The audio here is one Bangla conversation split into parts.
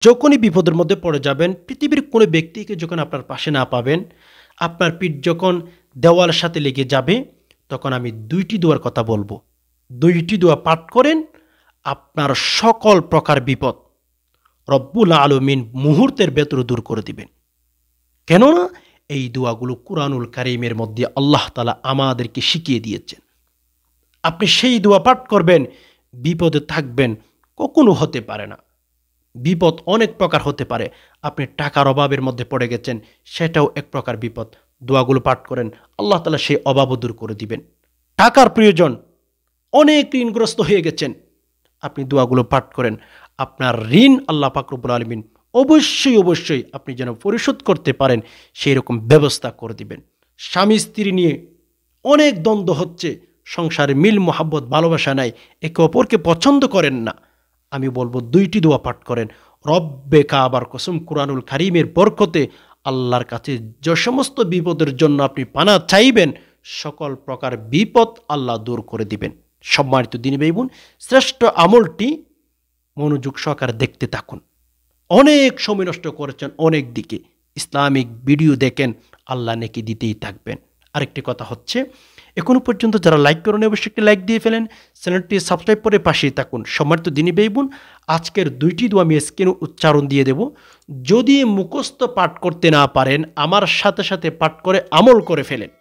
যখনই বিপদের মধ্যে পড়ে যাবেন, পৃথিবীর কোনো ব্যক্তিকে যখন আপনার পাশে না পাবেন, আপনার পিঠ যখন দেওয়ালের সাথে লেগে যাবে, তখন আমি ২টি দোয়ার কথা বলবো। ২টি দোয়া পাঠ করেন, আপনার সকল প্রকার বিপদ রব্বুল আলামিন মুহূর্তের ভেতরে দূর করে দিবেন। কেননা এই দোয়াগুলো কুরআনুল কারীমের মধ্যে আল্লাহ তাআলা আমাদেরকে শিখিয়ে দিয়েছেন। আপনি সেই দোয়া পাঠ করবেন, বিপদে থাকবেন, কখনো হতে পারে না। বিপদ অনেক প্রকার হতে পারে। আপনি টাকার অভাবের মধ্যে পড়ে গেছেন, সেটাও এক প্রকার বিপদ। দোয়াগুলো পাঠ করেন, আল্লাহ তাআলা সেই অভাবও দূর করে দিবেন। টাকার প্রয়োজন, অনেক ঋণগ্রস্ত হয়ে গেছেন, আপনি দোয়াগুলো পাঠ করেন, আপনার ঋণ আল্লাহ পাক রব্বুল আলামিন অবশ্যই আপনি যেন পরিশোধ করতে পারেন সেই রকম ব্যবস্থা করে দিবেন। স্বামী স্ত্রী নিয়ে অনেক দ্বন্দ্ব হচ্ছে, সংসারে মিল মোহাব্বত ভালোবাসা নাই, একে অপরকে পছন্দ করেন না, আমি বলবো ২টি দোয়া পাঠ করেন। রব্বে কাবার কসম, কুরআনুল কারীমের বরকতে আল্লাহর কাছে যে সমস্ত বিপদের জন্য আপনি পানা চাইবেন, সকল প্রকার বিপদ আল্লাহ দূর করে দিবেন। সম্মানিত দিনী ভাই বোন, শ্রেষ্ঠ আমলটি মনোযোগ সহকারে দেখতে থাকুন। অনেক সময় নষ্ট করেছেন অনেক দিকে, ইসলামিক ভিডিও দেখেন, আল্লাহ নেকি দিতেই থাকবেন। আরেকটি কথা হচ্ছে, এখনো পর্যন্ত যারা লাইক করেন অবশ্যই একটি লাইক দিয়ে ফেলেন, চ্যানেলটি সাবস্ক্রাইব করে পাশেই থাকুন। সম্মানিত দিনী ভাই বোন, আজকের ২টি দোয়া আমি স্ক্রিনে উচ্চারণ দিয়ে দেব। যদি মুখস্থ পাঠ করতে না পারেন, আমার সাথে সাথে পাঠ করে আমল করে ফেলেন।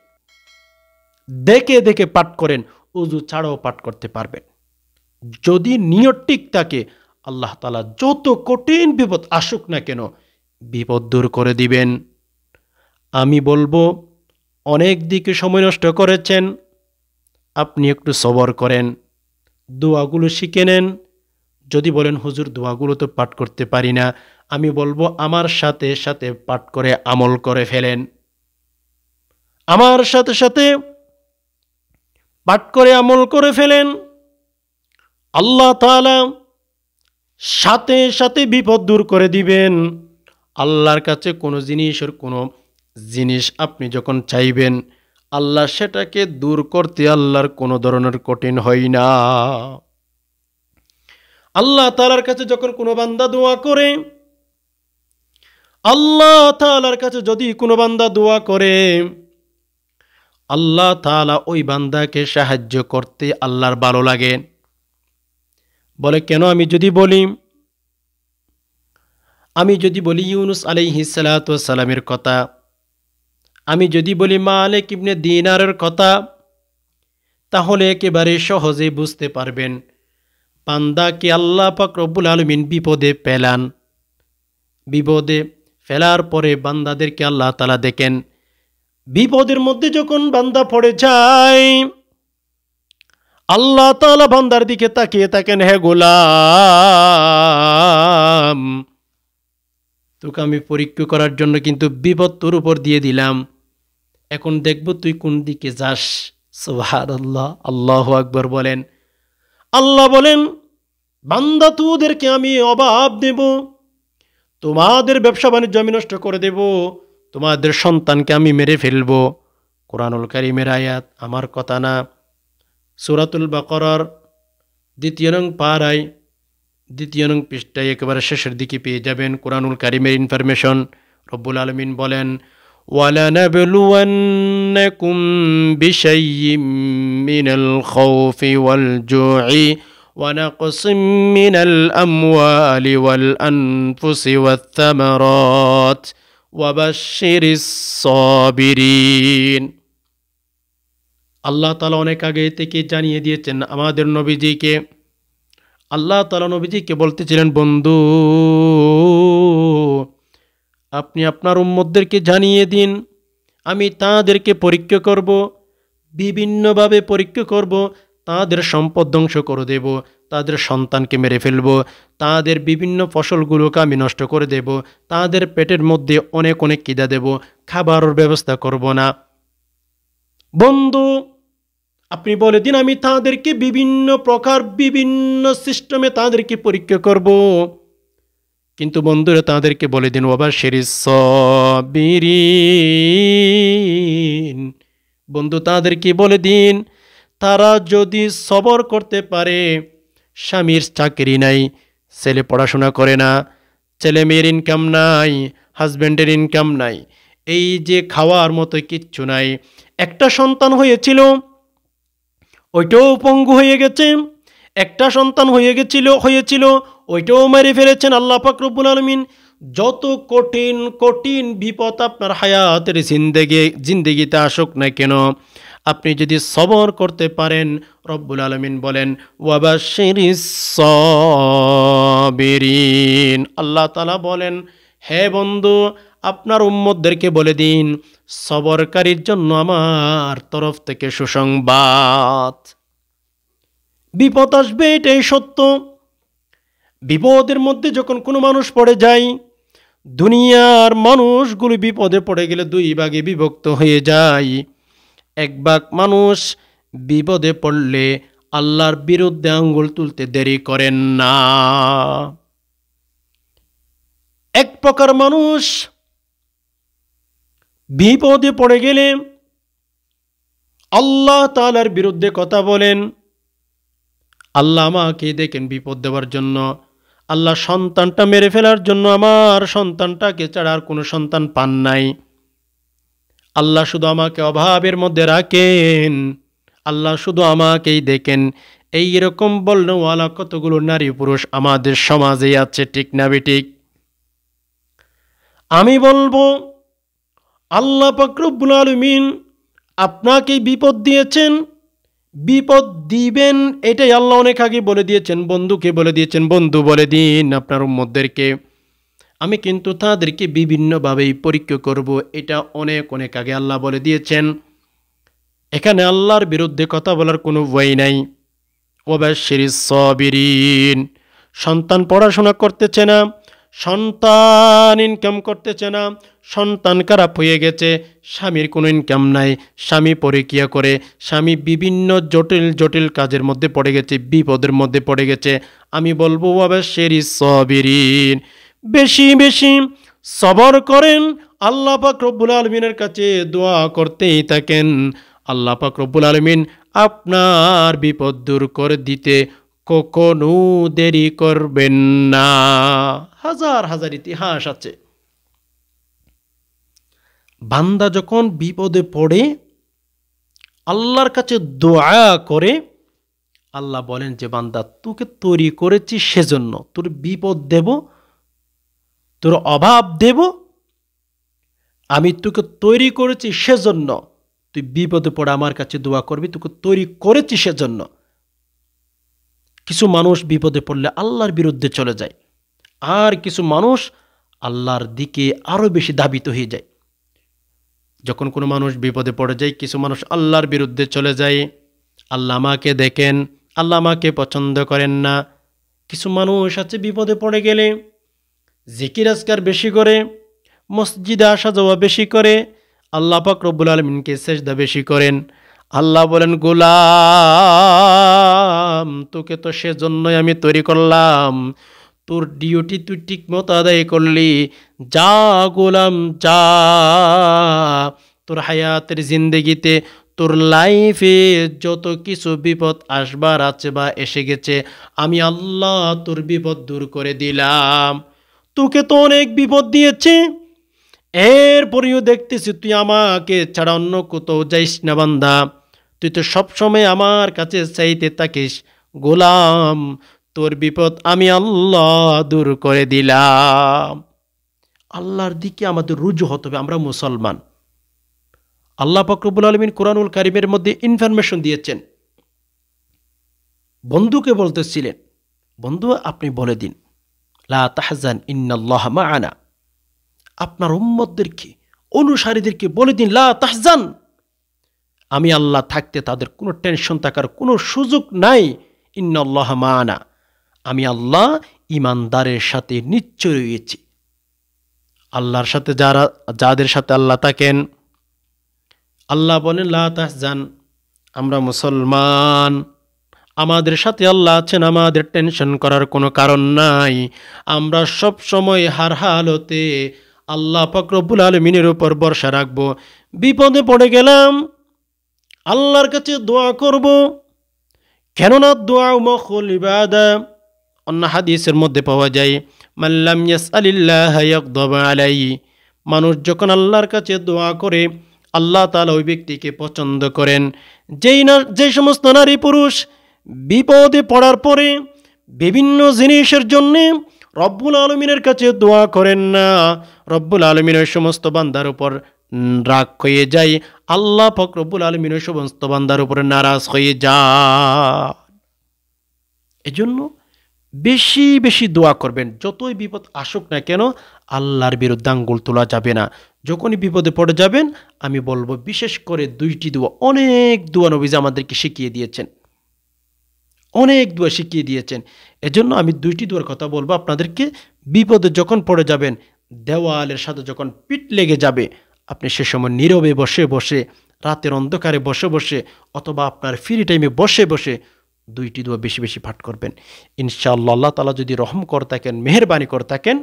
দেখে দেখে পাঠ করেন, উযু ছাড়াও পাঠ করতে পারবেন। যদি নিয়ত ঠিক থাকে, আল্লাহ তাআলা যত কঠিন বিপদ আসুক না কেন, বিপদ দূর করে দিবেন। আমি বলবো, অনেক দিকে সময় নষ্ট করেছেন, আপনি একটু সবর করেন, দোয়াগুলো শিখে নেন। যদি বলেন হুজুর দোয়াগুলো তো পাঠ করতে পারি না, আমি বলবো আমার সাথে সাথে পাঠ করে আমল করে ফেলেন। আমার সাথে সাথে পাঠ করে আমল করে ফেলেন, আল্লাহ তাআলা সাথে সাথে বিপদ দূর করে দিবেন। আল্লাহর কাছে কোনো জিনিস আপনি যখন চাইবেন, আল্লাহ সেটাকে দূর করতে আল্লাহর কোনো ধরনের কঠিন হয় না। আল্লাহ তাআলার কাছে যখন কোনো বান্দা দোয়া করে, আল্লাহ তাআলার কাছে যদি কোনো বান্দা দোয়া করে, আল্লাহ তাআলা ওই বান্দাকে সাহায্য করতে আল্লাহর ভালো লাগে। বলে কেন? আমি যদি বলি ইউনুস আলাইহিস সালাতু ওয়াস সালামের কথা, আমি যদি বলি মালিক ইবনে দিনারের কথা, তাহলে একেবারে সহজে বুঝতে পারবেন বান্দাকে আল্লাহ পাক রব্বুল আলামিন বিপদে ফেলান। বিপদে ফেলার পরে বান্দাদেরকে আল্লাহ তাআলা দেখেন, বিপদের মধ্যে যখন বান্দা পড়ে যায়, আল্লাহ তাআলা বান্দার দিকে তাকিয়ে থাকেন, হে গোলাম, তোকে আমি পরীক্ষা করার জন্য কিন্তু বিপদ তোর উপর দিয়ে দিলাম, এখন দেখব তুই কোন দিকে যাস। সুবহানাল্লাহ, আল্লাহু আকবার বলেন। আল্লাহ বলেন, বান্দা তোদেরকে আমি অভাব দেব, তোমাদের ব্যবসা বাণিজ্য আমি নষ্ট করে দেব, তোমাদের সন্তানকে আমি মেরে ফেলব। কুরআনুল কারীমের আয়াত, আমার কথা না। সূরাতুল বাকারার ২য় নং পারায় ২য় নং পৃষ্ঠায় একেবারে শেষের দিকে পেয়ে যাবেন কুরআনুল কারীমের ইনফরমেশন। রব্বুল আলামিন বলেন, ওয়ালানাবলুওয়ান্নাকুম বিশাইয়্যিম মিনাল খাউফি ওয়াল জু'i ওয়া নাকসিম মিনাল আমওয়ালি ওয়াল আনফুসি ওয়াত থামারাত ওয়া বাশশিরিস সাবিরিন। আল্লাহ তাআলা অনেক আগে থেকে জানিয়ে দিয়েছেন আমাদের নবীজিকে। আল্লাহ তাআলা নবীজিকে বলতেছিলেন, বন্ধু আপনি আপনার উম্মতদেরকে জানিয়ে দিন, আমি তাদেরকে পরীক্ষা করব, বিভিন্নভাবে পরীক্ষা করব, তাদের সম্পদ ধ্বংস করে দেব, তাদের সন্তানকে মেরে ফেলব, তাদের বিভিন্ন ফসলগুলোকে আমি নষ্ট করে দেব, তাদের পেটের মধ্যে অনেক অনেক খিদা দেব, খাবারের ব্যবস্থা করব না। বন্ধু আপনি বলে দিন, আমি তাদেরকে বিভিন্ন প্রকার বিভিন্ন সিস্টেমে তাদেরকে পরীক্ষা করব। কিন্তু বন্ধুরা তাদেরকে বলে দিন, ওয়াবাশশিরিস সাবিরিন, বন্ধু তাদেরকে বলে দিন, তারা যদি সবর করতে পারে, স্বামীর চাকরি নাই, ছেলে পড়াশোনা করে না, ছেলে মেয়ের ইনকাম নাই, হাজব্যান্ডের ইনকাম নাই, এই যে খাওয়ার মতো কিচ্ছু নাই। একটা সন্তান হয়েছিল, ওইটাও পঙ্গু হয়ে গেছে। একটা সন্তান হয়েছিল ওইটাও মেরে ফেলেছেন আল্লাহ পাক রব্বুল আলামিন। যত কঠিন কঠিন বিপদ আপনার হায়াতের জিন্দেগিতে আসুক না কেন, আপনি যদি সবর করতে পারেন, রব্বুল আলামিন বলেন ওয়াবাশশিরিস সাবিরিন। আল্লাহ তাআলা বলেন, হে বন্ধু, আপনার উম্মতদেরকে বলে দিন, সবরকারীর জন্য আমার তরফ থেকে সুসংবাদ। বিপদ আসবে, এটাই সত্য। বিপদের মধ্যে যখন কোনো মানুষ পড়ে যায়, দুনিয়ার মানুষগুলো বিপদে পড়ে গেলে দুই ভাগে বিভক্ত হয়ে যায়। এক ভাগ মানুষ বিপদে পড়লে আল্লাহর বিরুদ্ধে আঙ্গুল তুলতে দেরি করেন না। এক প্রকার মানুষ বিপদে পড়ে গেলে আল্লাহ তাআলার বিরুদ্ধে কথা বলেন, আল্লাহ আমাকে দেখেন বিপদ দেওয়ার জন্য, আল্লাহ সন্তানটা মেরে ফেলার জন্য আমার সন্তানটাকে ছাড়া আর কোনো সন্তান পান নাই, আল্লাহ শুধু আমাকে অভাবের মধ্যে রাখেন, আল্লাহ শুধু আমাকেই দেখেন। এইরকম বলনেওয়ালা কতগুলো নারী পুরুষ আমাদের সমাজে আছে, ঠিক না বেঠিক? আমি বলবো, আল্লাহ পাক রব্বুল আলামিন আপনাকে বিপদ দিয়েছেন, বিপদ দিবেন, এটাই আল্লাহ অনেক আগে বলে দিয়েছেন। বন্ধুকে বলে দিয়েছেন, বন্ধু বলে দিন আপনার উম্মতদেরকে, আমি কিন্তু তাদেরকে বিভিন্নভাবেই পরীক্ষা করব, এটা অনেক অনেক আগে আল্লাহ বলে দিয়েছেন। এখানে আল্লাহর বিরুদ্ধে কথা বলার কোনো ভয় নাই। ওয়াবাশশিরিস সাবিরিন। সন্তান পড়াশোনা করতেছে না, সন্তান ইনকাম করতেছে না, সন্তান খারাপ হয়ে গেছে, স্বামীর কোনো ইনকাম নাই, স্বামী পরকীয়া করে, স্বামী বিভিন্ন জটিল জটিল কাজের মধ্যে পড়ে গেছে, বিপদের মধ্যে পড়ে গেছে, আমি বলবো ওয়াবাশশিরিস সাবিরিন, বেশি বেশি সবর করেন, আল্লাহ পাক রব্বুল আলামিনের কাছে দোয়া করতেই থাকেন। আল্লাহ পাক রব্বুল আলামিন আপনার বিপদ দূর করে দিতে কখনো দেরি করবেন না। হাজার হাজার ইতিহাস আছে। বান্দা যখন বিপদে পড়ে আল্লাহর কাছে দোয়া করে, আল্লাহ বলেন যে বান্দা, তোকে তৈরি করেছি সেজন্য, তোর বিপদ দেব, তোর অভাব দেব, আমি তোকে তৈরি করেছি সেজন্য তুই বিপদে পড়ে আমার কাছে দোয়া করবি, তোকে তৈরি করেছি সেজন্য। কিছু মানুষ বিপদে পড়লে আল্লাহর বিরুদ্ধে চলে যায়, আর কিছু মানুষ আল্লাহর দিকে আরো বেশি ধাবিত হয়ে যায়। যখন কোনো মানুষ বিপদে পড়ে যায়, কিছু মানুষ আল্লাহর বিরুদ্ধে চলে যায়, আল্লাহ আমাকে দেখেন, আল্লাহ আমাকে পছন্দ করেন না। কিছু মানুষ আছে বিপদে পড়ে গেলে জিকির আজকার বেশি করে, মসজিদে আসা যাওয়া বেশি করে, আল্লাহ পাক রব্বুল আলামিনকে সেজদা বেশি করেন। আল্লাহ বলেন, গোলাম, তোকে তো সেজন্যই আমি তৈরি করলাম, তোর ডিউটি তুই ঠিক মতো আদায় করলি, যা গোলাম যা, তোর হায়াতের জিন্দেগিতে, তোর লাইফে যত কিছু বিপদ আসবার আছে বা এসে গেছে, আমি আল্লাহ তোর বিপদ দূর করে দিলাম। তোকে তো অনেক বিপদ দিয়েছি, এরপরেও দেখতেছি তুই আমাকে ছাড়া অন্য কোথাও যাইস না বান্দা, তুই তো সবসময় আমার কাছে চাইতে থাকিস, গোলাম তোর বিপদ আমি আল্লাহ দূর করে দিলাম। আল্লাহর দিকে আমাদের রুজু হতে হবে। আমরা মুসলমান। আল্লাহ পাক রব্বুল আলামিন কোরআনুল কারীমের মধ্যে ইনফরমেশন দিয়েছেন। বন্ধুকে বলতেছিলেন, বন্ধু আপনি বলে দিন, লা তাহজান ইন্নাল্লাহা মা'ানা। আপনার উম্মতদেরকে, অনুসারীদেরকে বলে দিন, লা তাহজান, আমি আল্লাহ থাকতে তাদের কোনো টেনশন থাকার কোনো সুযোগ নাই। ইন্নাল্লাহা মা'ানা, আমি আল্লাহ ইমানদারের সাথে নিশ্চয় রয়েছি। আল্লাহর সাথে যাদের সাথে আল্লাহ থাকেন, আল্লাহ বলেন লা তাহজান, আমরা মুসলমান, আমাদের সাথে আল্লাহ আছেন, আমাদের টেনশন করার কোনো কারণ নাই। আমরা সব সময় হার হালতে আল্লাহ পাক রব্বুল আলামিনের উপর ভরসা রাখবো। বিপদে পড়ে গেলাম, আল্লাহর কাছে দোয়া করব, কেননা দোয়া মুখুল ইবাদা, অন্য হাদিসের মধ্যে পাওয়া যায়, মাল্লাম ইয়াসআলিল্লাহ ইয়াগদাব আলাইহি, মানুষ যখন আল্লাহর কাছে দোয়া করে আল্লাহ তাআলা ওই ব্যক্তিকে পছন্দ করেন। যে সমস্ত নারী পুরুষ বিপদে পড়ার পরে বিভিন্ন জিনিসের জন্যে রব্বুল আলমিনের কাছে দোয়া করেন না, রব্বুল আলমিনের সমস্ত বান্দার উপর রাগ হয়ে যায়, আল্লাহ পাক রব্বুল আলমিনের সমস্ত বান্দার উপরে নারাজ হয়ে যায়। এজন্য বেশি বেশি দোয়া করবেন। যতই বিপদ আসুক না কেন আল্লাহর বিরুদ্ধে আঙ্গুল তোলা যাবে না। যখনই বিপদে পড়ে যাবেন, আমি বলবো বিশেষ করে 2টি দোয়া, অনেক দোয়া নবীজি আমাদেরকে শিখিয়ে দিয়েছেন, অনেক দোয়া শিখিয়ে দিয়েছেন। এজন্য আমি 2টি দোয়ার কথা বলবো আপনাদেরকে। বিপদে যখন পড়ে যাবেন, দেওয়ালের সাথে যখন পিঠ লেগে যাবে, আপনি সে সময় নীরবে বসে বসে, রাতের অন্ধকারে বসে বসে, অথবা আপনার ফ্রি টাইমে বসে বসে 2টি দোয়া বেশি বেশি পাঠ করবেন। ইনশাআল্লাহ আল্লাহ তাআলা যদি রহম করে থাকেন, মেহেরবানি করে থাকেন,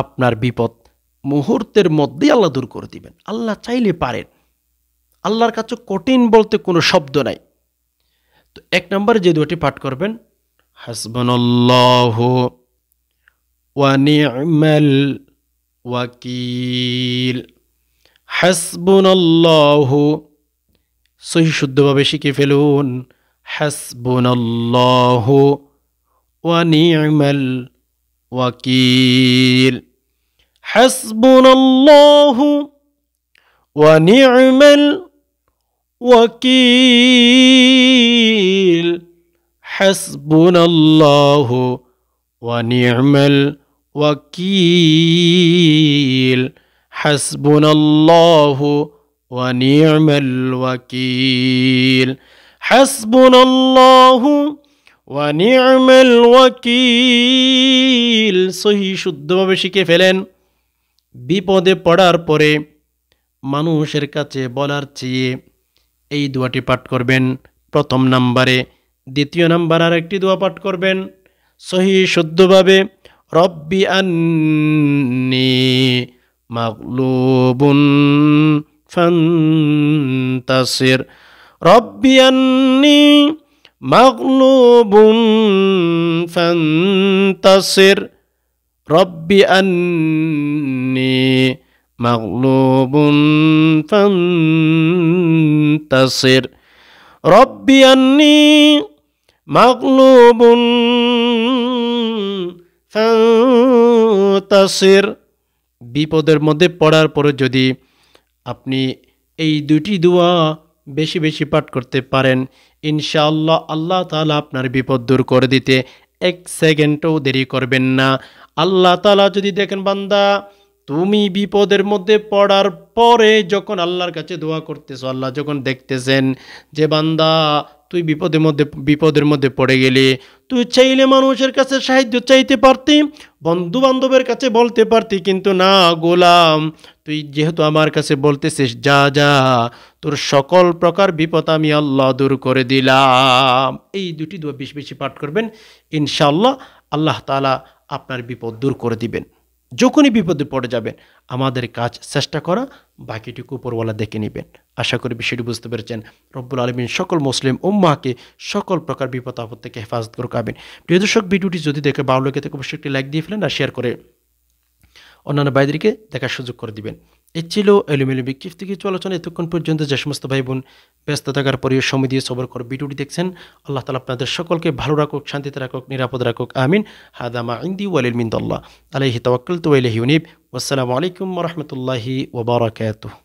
আপনার বিপদ মুহূর্তের মধ্যেই আল্লাহ দূর করে দিবেন। আল্লাহ চাইলে পারেন, আল্লাহর কাছে কঠিন বলতে কোনো শব্দ নাই। তো 1 নম্বরে যে দোয়াটি পাঠ করবেন, হাসবুনাল্লাহু ওয়া নি'মাল ওয়াকিল। হাসবুনাল্লাহু, সহি শুদ্ধভাবে শিখে ফেলুন, হাসবুনাল্লাহু ওয়া নি'মাল ওয়াকিল। হাসবুনাল্লাহু ওয়া নি'মাল ওয়াকিল। হাসবুনাল্লাহু ওয়া নি'মাল ওয়াকিল। হাসবুনাল্লাহু ওয়া নি'মাল ওয়াকিল। হাসবুনাল্লাহু ওয়া নি'মাল ওয়াকিল। সহি শুদ্ধভাবে শিখে ফেলেন। বিপদে পড়ার পরে মানুষের কাছে বলার চেয়ে এই দোয়াটি পাঠ করবেন 1 নম্বরে। 2 নম্বর আরেকটি দোয়া পাঠ করবেন সহি শুদ্ধভাবে, রব্বি আন্নি মাগলুবুন ফান্তাসির। রব্বি আন্নি মাগলুবুন ফান্তাসির। রব্বি আন্নি মাগলুবুন ফান্তাসির। রব্বি আন্নি মাগলুবুন ফান্তাসির। বিপদের মধ্যে পড়ার পরে যদি আপনি এই 2টি দোয়া বেশি বেশি পাঠ করতে পারেন, ইনশাআল্লাহ আল্লাহ তাআলা আপনার বিপদ দূর করে দিতে 1 সেকেন্ডও দেরি করবেন না। আল্লাহ তাআলা যদি দেখেন বান্দা তুমি বিপদের মধ্যে পড়ার পরে যখন আল্লাহর কাছে দোয়া করতেছো, আল্লাহ যখন দেখতেছেন যে বান্দা তুই বিপদের মধ্যে পড়ে গেলি, তুই চাইলে মানুষের কাছে সাহায্য চাইতে পারতি, বন্ধু বান্ধবের কাছে বলতে পারতি, কিন্তু না গোলাম, তুই যেহেতু আমার কাছে বলতেছিস, যা যা তোর সকল প্রকার বিপদ আমি আল্লাহ দূর করে দিলাম। এই 2টি দোয়া বেশি বেশি পাঠ করবেন, ইনশাআল্লাহ আল্লাহ তাআলা আপনার বিপদ দূর করে দিবেন। যখনই বিপদে পড়ে যাবেন, আমাদের কাজ চেষ্টা করা, বাকিটুকু উপরওয়ালা দেখে নেবেন। আশা করি বিষয়টি বুঝতে পেরেছেন। রব্বুল আলামিন সকল মুসলিম উম্মাহকে সকল প্রকার বিপদ আপদ থেকে হেফাজত করুক, আমিন। প্রিয় দর্শক, ভিডিওটি যদি দেখে ভালো লাগে থাকে অবশ্যই একটি লাইক দিয়ে ফেলেন আর শেয়ার করে অন্যান্য ভাইদেরকে দেখার সুযোগ করে দিবেন। এই ছিল এলোমেলো বিক্ষিপ্ত কিছু আলোচনা। এতক্ষণ পর্যন্ত যে সমস্ত ভাই বোন ব্যস্ত থাকার পরেও সময় দিয়ে সবর করে ভিডিওটি দেখছেন, আল্লাহ তাআলা আপনাদের সকলকে ভালো রাখুক, শান্তিতে রাখুক, নিরাপদ রাখুক, আমিন। হাদা মা ইনদি ওয়াল ইলমু মিনাল্লাহ, আলাইহি তাওয়াক্কালতু ওয়া ইলাইহি উনীব। ওয়াসসালামু আলাইকুম ওয়া রাহমাতুল্লাহি ওয়া বারাকাতুহু।